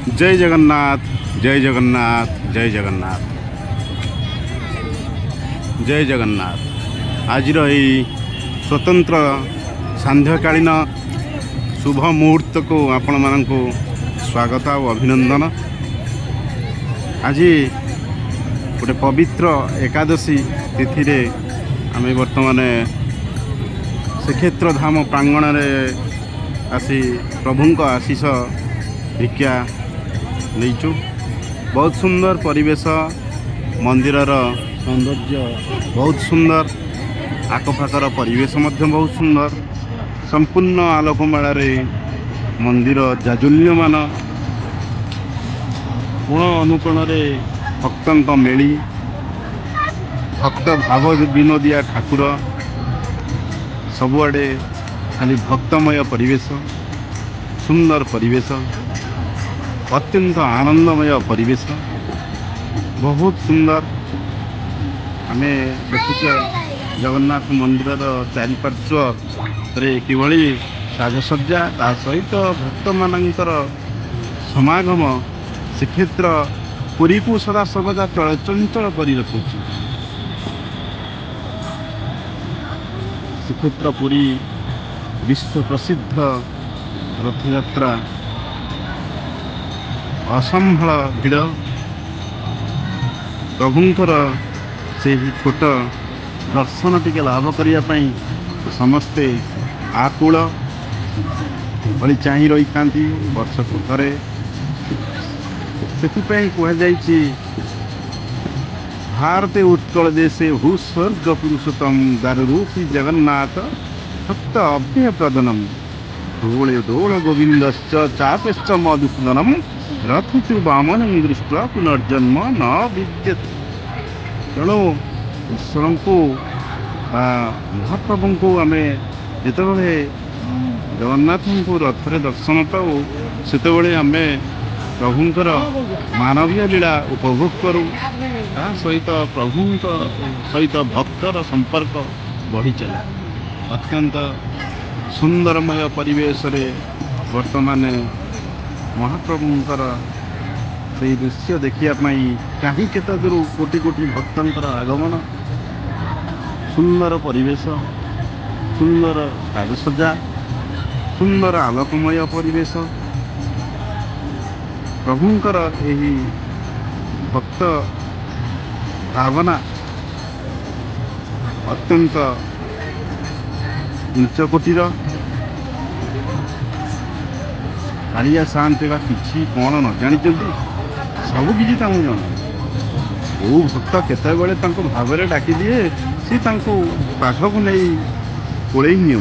जय जगन्नाथ जय जगन्नाथ जय जगन्नाथ जय जगन्नाथ। आज स्वतंत्र सांध्यकालीन शुभ मुहूर्त को आपण मानक स्वागत और अभिनंदन। आज गोटे पवित्र एकादशी तिथि रे आम बर्तमान श्रीक्षेत्र धाम प्रांगण में आसी प्रभु का आशीष भिक्षा नहीं। बहुत सुंदर परिवेश, मंदिरर सौंदर्य बहुत सुंदर, आखपाखर परिवेश बहुत सुंदर, संपूर्ण आलोकमाला मंदिर जाजुल्यमान, कोण अनुकोण भक्तों मेली, भक्त भाव विनोदिया ठाकुर, सबुआड़े खाली भक्तमय परिवेश, सुंदर परिवेश, अत्यंत आनंदमय परिवेश, बहुत सुंदर। आम देखुचे जगन्नाथ मंदिर चारिपार्श्व किभली साजसज्जा, ता सहित भक्त मानकर समागम श्रीक्षेत्र पुरी को सदा सर्वदा चंचल कर रखुची। श्रीक्षेत्र पुरी विश्व प्रसिद्ध रथयात्रा, असंभल भिड़, प्रभुंकर से छोट दर्शन टिके लाभ करने समस्ते आकुल भली चाह रही था वर्ष को थे। से कहुई भारते उत्कल देशे हु स्वर्ग पुरुषोत्तम दारूपी जगन्नाथ भक्त अभ्य प्रदनम डोले डोल गोविंदश्च चापेश्च मधुसूदनम रथुचु वामनं दृष्ट्वा पुनर्जन्म न विद्यते। तेणु ईश्वर को महाप्रभु को आम जिते जगन्नाथ को रथरे दर्शन पाऊ से आम प्रभुंकर मानवीय लीला उपभोग करूँ, सहित प्रभु सहित भक्तर संपर्क बढ़ी चले। अत्यंत सुंदरमय परिवेश रे वर्तमान महाप्रभुंकर से दृश्य देखापी कहीं केत दूर कोटि कोटि भक्तर आगमन, सुंदर परिवेश, सुंदर साजसज्जा, सुंदर आलोकमय परिवेश, प्रभुंकर यही भक्त भावना अत्यंत उच्च कोटिर। कालिया शांति का किसी कौन न जानी सब किसी जाना। वो भक्त केत भाव में डाकी दिए सी पाखक नहीं कोड़े नि।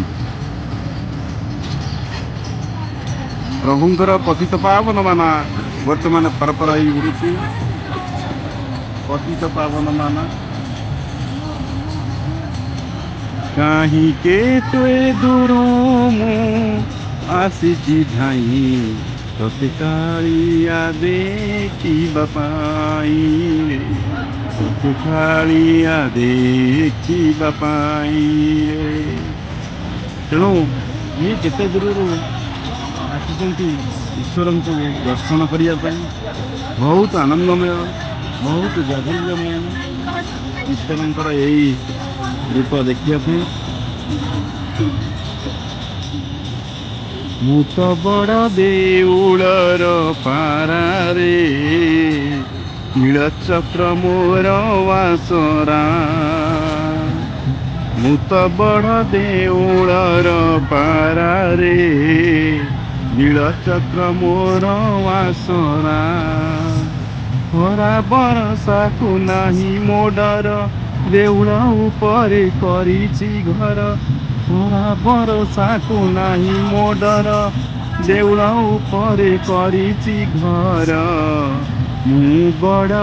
प्रभुंकर पतित पावन माना वर्तमान परपर उड़ी, पतित पावन माना कहीं के तुए दूर आसी धाई तोते कालिया देखी बापाई, तोते कालिया देखी बापाई। तेणु ये केते दूर ईश्वर को दर्शन करने बहुत आनंदमय, बहुत जागल्यमय ईश्वर यही रूप देखा। मु तो बड़ देउलर पारारे नीलचक्र मोर वासरा, मु तो बड़ देउलर पारारे नीलचक्र मोर वासरा। खरा बरसा को नाही मो डर देउल उपरे करिछि घर, खरा बरसा को नाही मो डर देउल उपरे करिछि घर। मु बड़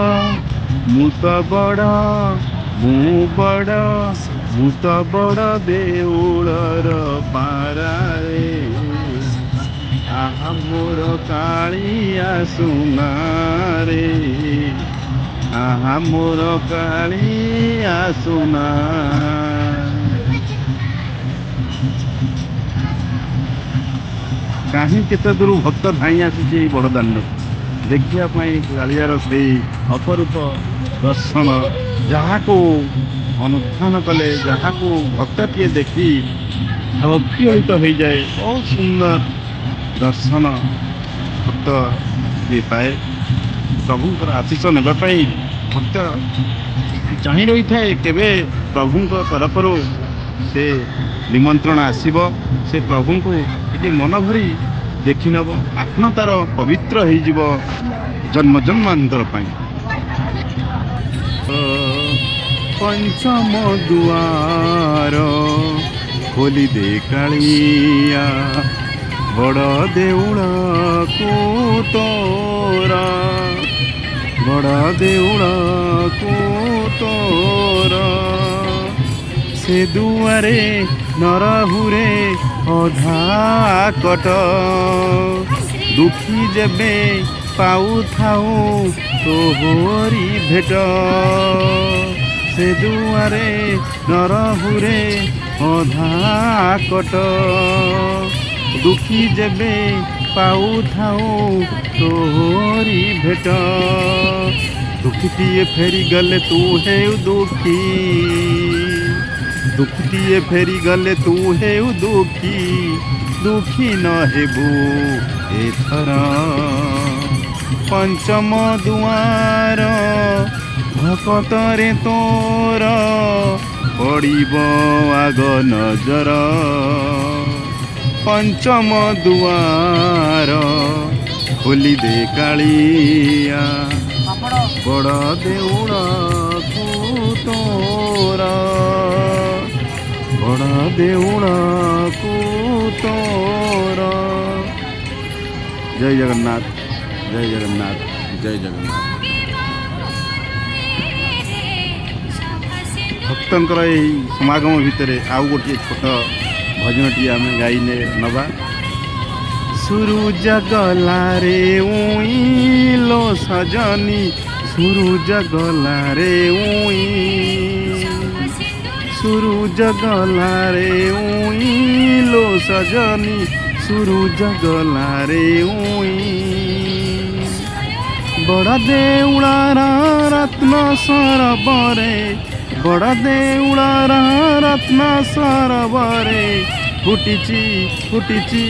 मु तो बड़ मु बड़ मु तो बड़ देउलर पारारे आहा मोर कालिया सुनारे, आहा मोर कालिया सुना। कहीं केते दूर भक्त धाई आसी बड़दान देखिया कालियार से अपरूप दर्शन जहाँ को अनुष्ठान कले जहाँ को भक्तटीए देखी अभिलित हो जाए बहुत सुंदर दर्शन भक्त ये पाए प्रभुंर आशीष नापी भक्त चाह रही थाए केवे प्रभु तरफ से निमंत्रण आसब से प्रभु को ये मन भरी देखी नब आत्मा तार पवित्र हो जन्म जन्मांतर पंचम दुआर खोली दे कालिया बड़ देउल को तोरा बड़ देउल को तोरा से दुआरे नरहुरे अधा कट दुखी जेबे पाऊ थाऊ तोहरी भेट से दुआरे नरहुरे अधा कट दुखी जेबे पाऊ थाऊ तोहरी भेट दुखीटिए फेरी गले तू है दुखी दुखीटिए फेरी गले तू है दुखी दुखी न हेबू एथर पंचम दुआर भकतरे तोर पड़िब आग नजर पंचम दुआर खोली दे कालिया बड़ देउल को तोरा बड़ देउल को तोरा। जय जगन्नाथ जय जगन्नाथ जय जगन्नाथ। भक्तंकर यही समागम भितर आउ गोटे छोट भजनटी आम गाइने नवा। सूरज गला रे उई लो सजनी सूरज गला रे उई सूरज गला रे उई लो सजनी सूरज गला रे उई बड़ देउलार रत्न सरबरे बड़ देउलार रत्न सरबरे फुटिची फुटिची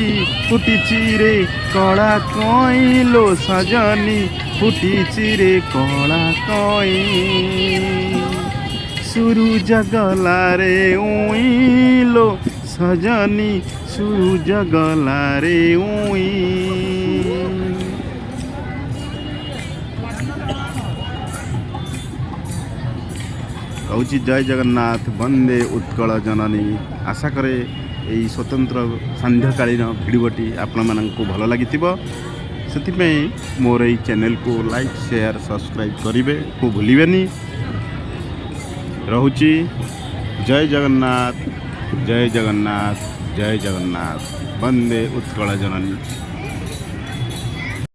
फुटिची रे कला कइलो सजनी फुटिची रे कला कई सूरज गला रे उइलो सजनी सूरज गला रे उई। कहूँ जय जगन्नाथ वंदे उत्कल जननी। आशा करे यही स्वतंत्र सांध्यकालीन भिडियोटी आपण मानक भल लगी से मोर ये चैनल को लाइक शेयर सब्सक्राइब करेंगे को भूलें। रहुची जय जगन्नाथ जय जगन्नाथ जय जगन्नाथ वंदे उत्कल जननी।